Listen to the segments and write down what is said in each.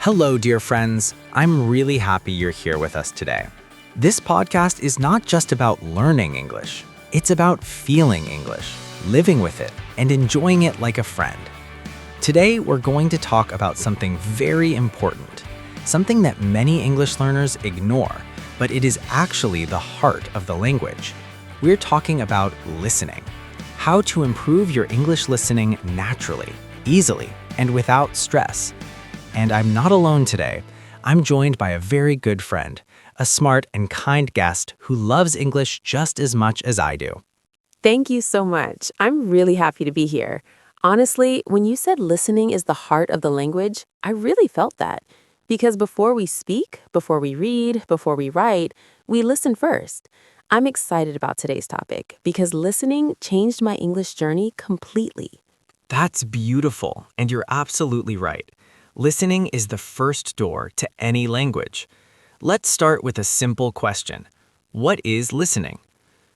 Hello, dear friends. I'm really happy you're here with us today. This podcast is not just about learning English. It's about feeling English, living with it, and enjoying it like a friend. Today, we're going to talk about something very important, something that many English learners ignore, but it is actually the heart of the language. We're talking about listening, how to improve your English listening naturally, easily, and without stress. And I'm not alone today. I'm joined by a very good friend, a smart and kind guest who loves English just as much as I do. Thank you so much. I'm really happy to be here. Honestly, when you said listening is the heart of the language, I really felt that. Because before we speak, before we read, before we write, we listen first. I'm excited about today's topic because listening changed my English journey completely. That's beautiful, and you're absolutely right. Listening is the first door to any language. Let's start with a simple question. What is listening?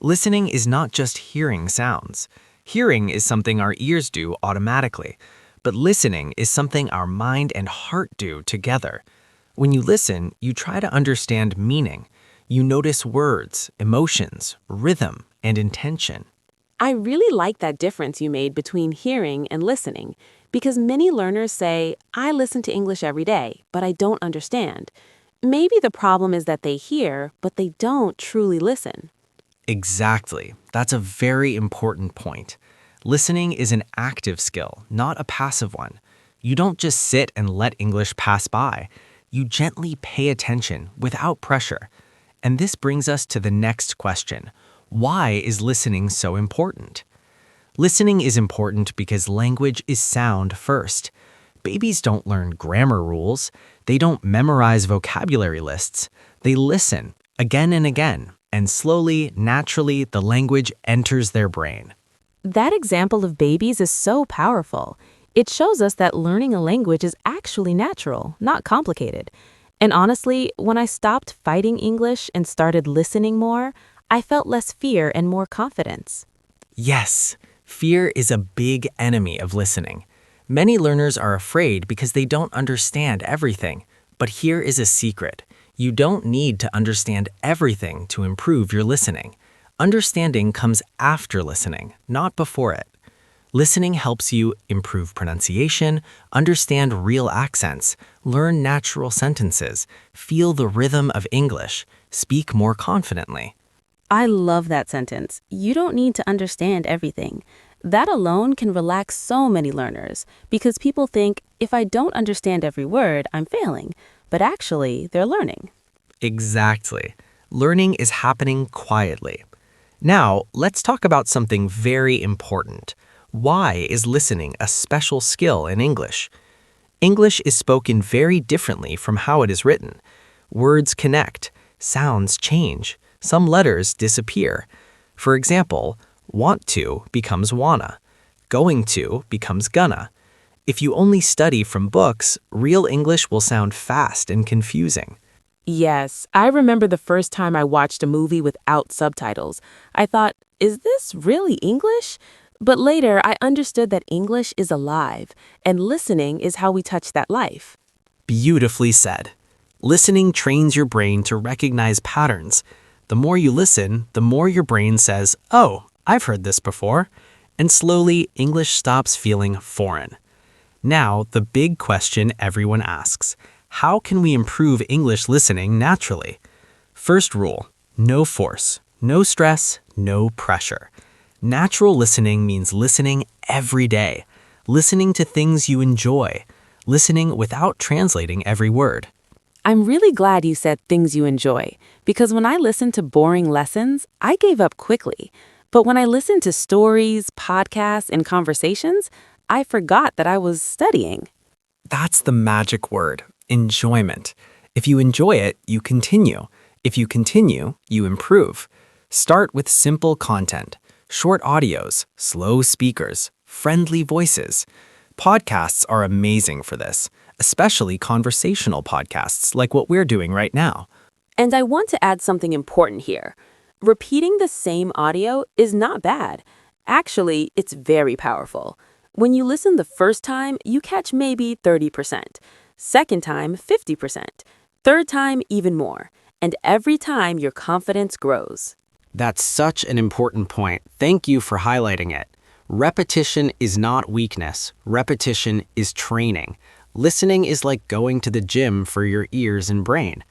Listening is not just hearing sounds. Hearing is something our ears do automatically, but listening is something our mind and heart do together. When you listen, you try to understand meaning. You notice words, emotions, rhythm, and intention. I really like that difference you made between hearing and listening because many learners say, I listen to English every day, but I don't understand. Maybe the problem is that they hear, but they don't truly listen. Exactly. That's a very important point. Listening is an active skill, not a passive one. You don't just sit and let English pass by. You gently pay attention without pressure. And this brings us to the next question. Why is listening so important? Listening is important because language is sound first. Babies don't learn grammar rules. They don't memorize vocabulary lists. They listen again and again, and slowly, naturally, the language enters their brain. That example of babies is so powerful. It shows us that learning a language is actually natural, not complicated. And honestly, when I stopped fighting English and started listening more, I felt less fear and more confidence. Yes, fear is a big enemy of listening. Many learners are afraid because they don't understand everything. But here is a secret. You don't need to understand everything to improve your listening. Understanding comes after listening, not before it. Listening helps you improve pronunciation, understand real accents, learn natural sentences, feel the rhythm of English, speak more confidently. I love that sentence. You don't need to understand everything. That alone can relax so many learners because people think if I don't understand every word, I'm failing. But actually, they're learning. Exactly. Learning is happening quietly. Now, let's talk about something very important. Why is listening a special skill in English? English is spoken very differently from how it is written. Words connect, sounds change, some letters disappear. For example, want to becomes wanna, going to becomes gonna. If you only study from books, real English will sound fast and confusing. Yes, I remember the first time I watched a movie without subtitles. I thought, is this really English? But later, I understood that English is alive, and listening is how we touch that life. Beautifully said. Listening trains your brain to recognize patterns. The more you listen, the more your brain says, oh, I've heard this before. And slowly, English stops feeling foreign. Now, the big question everyone asks. How can we improve English listening naturally? First rule, no force, no stress, no pressure. Natural listening means listening every day, listening to things you enjoy, listening without translating every word. I'm really glad you said things you enjoy, because when I listened to boring lessons, I gave up quickly. But when I listened to stories, podcasts, and conversations, I forgot that I was studying. That's the magic word, enjoyment. If you enjoy it, you continue. If you continue, you improve. Start with simple content, short audios, slow speakers, friendly voices. Podcasts are amazing for this, especially conversational podcasts like what we're doing right now. And I want to add something important here. Repeating the same audio is not bad. Actually, it's very powerful. When you listen the first time, you catch maybe 30%. Second time, 50%. Third time, even more. And every time, your confidence grows. That's such an important point. Thank you for highlighting it. Repetition is not weakness. Repetition is training. Listening is like going to the gym for your ears and brain.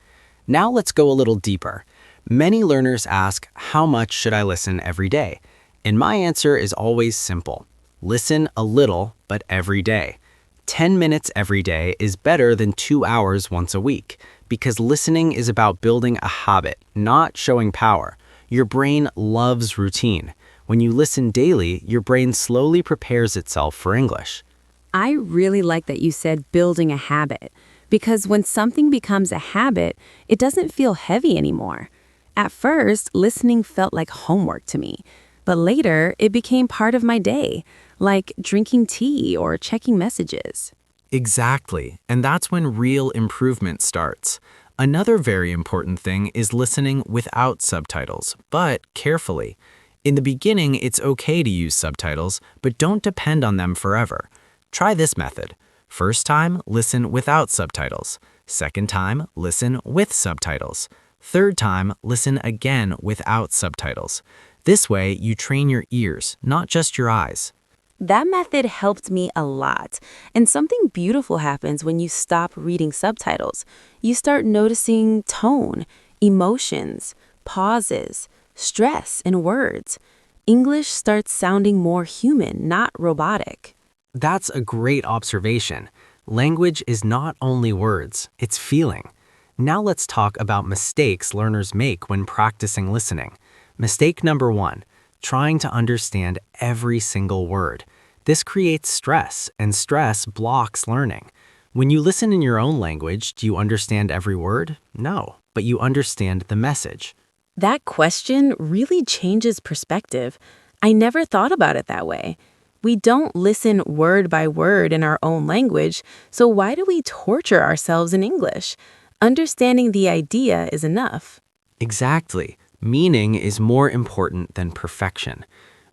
Now let's go a little deeper. Many learners ask, how much should I listen every day? And my answer is always simple. Listen a little, but every day. 10 minutes every day is better than 2 hours once a week, because listening is about building a habit, not showing power. Your brain loves routine. When you listen daily, your brain slowly prepares itself for English. I really like that you said building a habit, because when something becomes a habit, it doesn't feel heavy anymore. At first, listening felt like homework to me, but later it became part of my day, like drinking tea or checking messages. Exactly, and that's when real improvement starts. Another very important thing is listening without subtitles, but carefully. In the beginning, it's okay to use subtitles, but don't depend on them forever. Try this method. First time, listen without subtitles. Second time, listen with subtitles. Third time, listen again without subtitles. This way, you train your ears, not just your eyes. That method helped me a lot. And something beautiful happens when you stop reading subtitles. You start noticing tone, emotions, pauses, stress in words. English starts sounding more human, not robotic. That's a great observation. Language is not only words, it's feeling. Now let's talk about mistakes learners make when practicing listening. Mistake number 1, trying to understand every single word. This creates stress, and stress blocks learning. When you listen in your own language, do you understand every word? No, but you understand the message. That question really changes perspective. I never thought about it that way. We don't listen word by word in our own language, so why do we torture ourselves in English? Understanding the idea is enough. Exactly. Meaning is more important than perfection.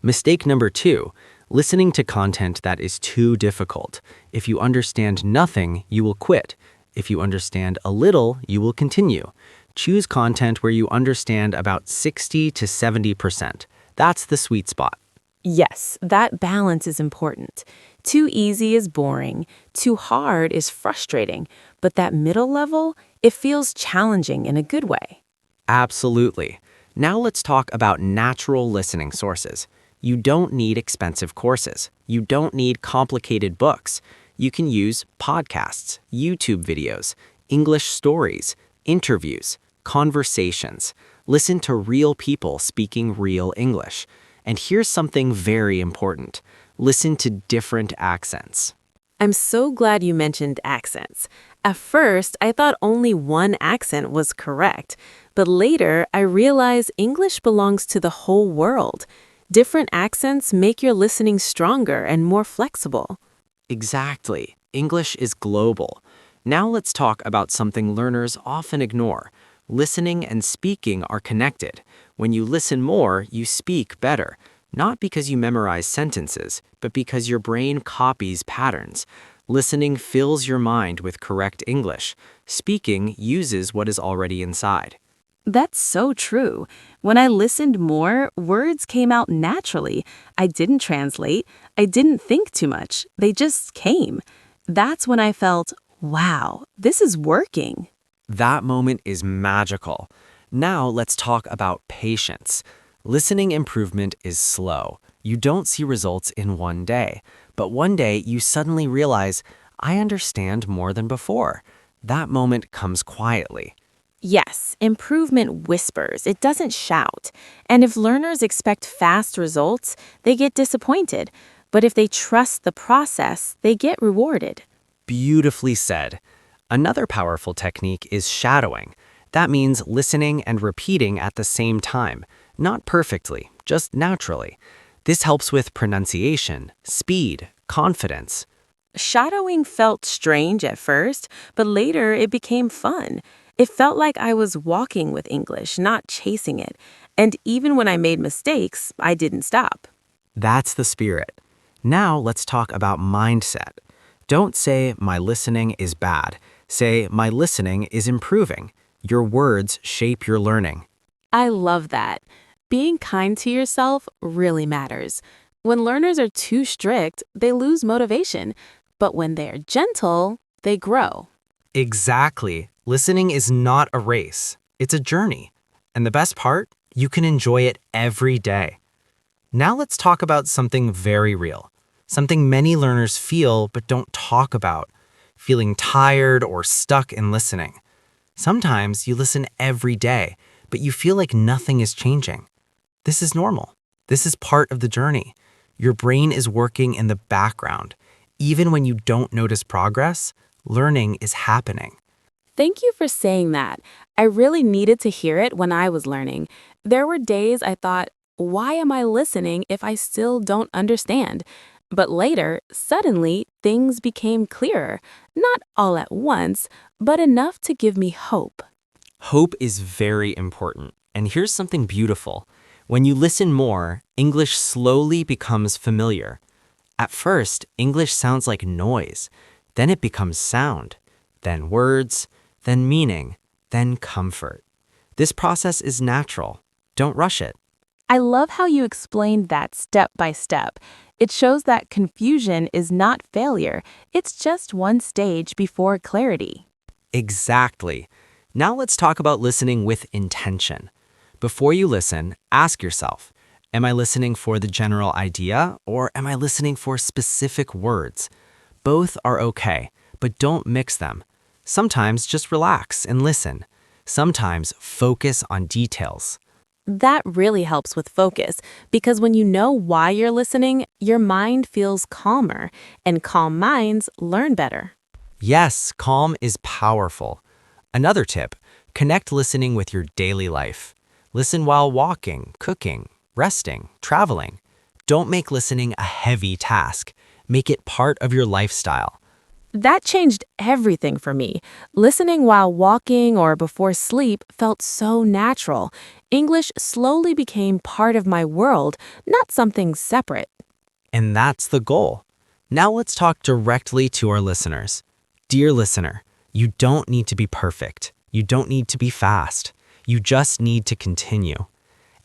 Mistake number 2, listening to content that is too difficult. If you understand nothing, you will quit. If you understand a little, you will continue. Choose content where you understand about 60 to 70%. That's the sweet spot. Yes, that balance is important. Too easy is boring, too hard is frustrating, but that middle level, it feels challenging in a good way. Absolutely. Now let's talk about natural listening sources. You don't need expensive courses. You don't need complicated books. You can use podcasts, YouTube videos, English stories, interviews, conversations. Listen to real people speaking real English. And here's something very important. Listen to different accents. I'm so glad you mentioned accents. At first, I thought only one accent was correct, but later I realized English belongs to the whole world. Different accents make your listening stronger and more flexible. Exactly. English is global. Now let's talk about something learners often ignore. Listening and speaking are connected. When you listen more, you speak better. Not because you memorize sentences, but because your brain copies patterns. Listening fills your mind with correct English. Speaking uses what is already inside. That's so true. When I listened more, words came out naturally. I didn't translate. I didn't think too much. They just came. That's when I felt, wow, this is working. That moment is magical. Now let's talk about patience. Listening improvement is slow. You don't see results in one day, but one day you suddenly realize, I understand more than before. That moment comes quietly. Yes, improvement whispers, it doesn't shout. And if learners expect fast results, they get disappointed. But if they trust the process, they get rewarded. Beautifully said. Another powerful technique is shadowing. That means listening and repeating at the same time, not perfectly, just naturally. This helps with pronunciation, speed, confidence. Shadowing felt strange at first, but later it became fun. It felt like I was walking with English, not chasing it. And even when I made mistakes, I didn't stop. That's the spirit. Now let's talk about mindset. Don't say, my listening is bad. Say, my listening is improving. Your words shape your learning. I love that. Being kind to yourself really matters. When learners are too strict, they lose motivation. But when they are gentle, they grow. Exactly. Listening is not a race, it's a journey. And the best part, you can enjoy it every day. Now let's talk about something very real, something many learners feel but don't talk about, feeling tired or stuck in listening. Sometimes you listen every day, but you feel like nothing is changing. This is normal. This is part of the journey. Your brain is working in the background. Even when you don't notice progress, learning is happening. Thank you for saying that. I really needed to hear it when I was learning. There were days I thought, why am I listening if I still don't understand? But later, suddenly, things became clearer. Not all at once, but enough to give me hope. Hope is very important. And here's something beautiful. When you listen more, English slowly becomes familiar. At first, English sounds like noise. Then it becomes sound. Then words. Then meaning. Then comfort. This process is natural. Don't rush it. I love how you explained that step by step. It shows that confusion is not failure, it's just one stage before clarity. Exactly. Now let's talk about listening with intention. Before you listen, ask yourself, am I listening for the general idea or am I listening for specific words? Both are okay, but don't mix them. Sometimes just relax and listen. Sometimes focus on details. That really helps with focus because when you know why you're listening, your mind feels calmer, and calm minds learn better. Yes, calm is powerful. Another tip, connect listening with your daily life. Listen while walking, cooking, resting, traveling. Don't make listening a heavy task. Make it part of your lifestyle. That changed everything for me. Listening while walking or before sleep felt so natural. English slowly became part of my world, not something separate. And that's the goal. Now let's talk directly to our listeners. Dear listener, you don't need to be perfect. You don't need to be fast. You just need to continue.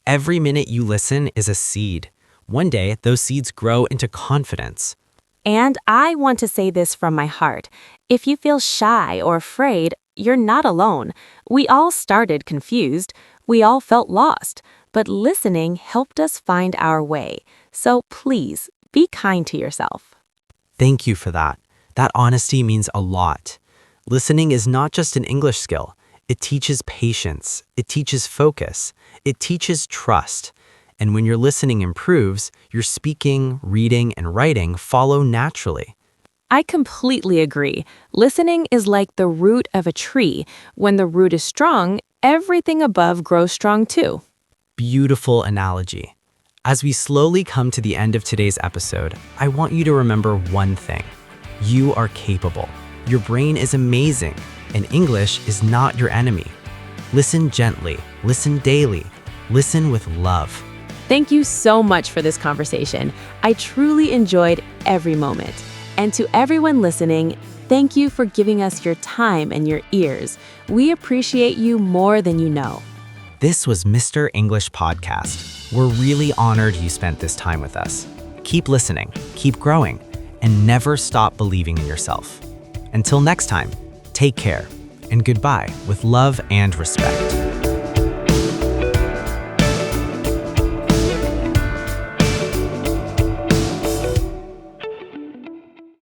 Every minute you listen is a seed. One day, those seeds grow into confidence. And I want to say this from my heart. If you feel shy or afraid, you're not alone. We all started confused. We all felt lost. But listening helped us find our way. So please, be kind to yourself. Thank you for that. That honesty means a lot. Listening is not just an English skill. It teaches patience. It teaches focus. It teaches trust. And when your listening improves, your speaking, reading, and writing follow naturally. I completely agree. Listening is like the root of a tree. When the root is strong, everything above grows strong too. Beautiful analogy. As we slowly come to the end of today's episode, I want you to remember one thing. You are capable. Your brain is amazing, and English is not your enemy. Listen gently, listen daily, listen with love. Thank you so much for this conversation. I truly enjoyed every moment. And to everyone listening, thank you for giving us your time and your ears. We appreciate you more than you know. This was Mr. English Podcast. We're really honored you spent this time with us. Keep listening, keep growing, and never stop believing in yourself. Until next time, take care, and goodbye with love and respect.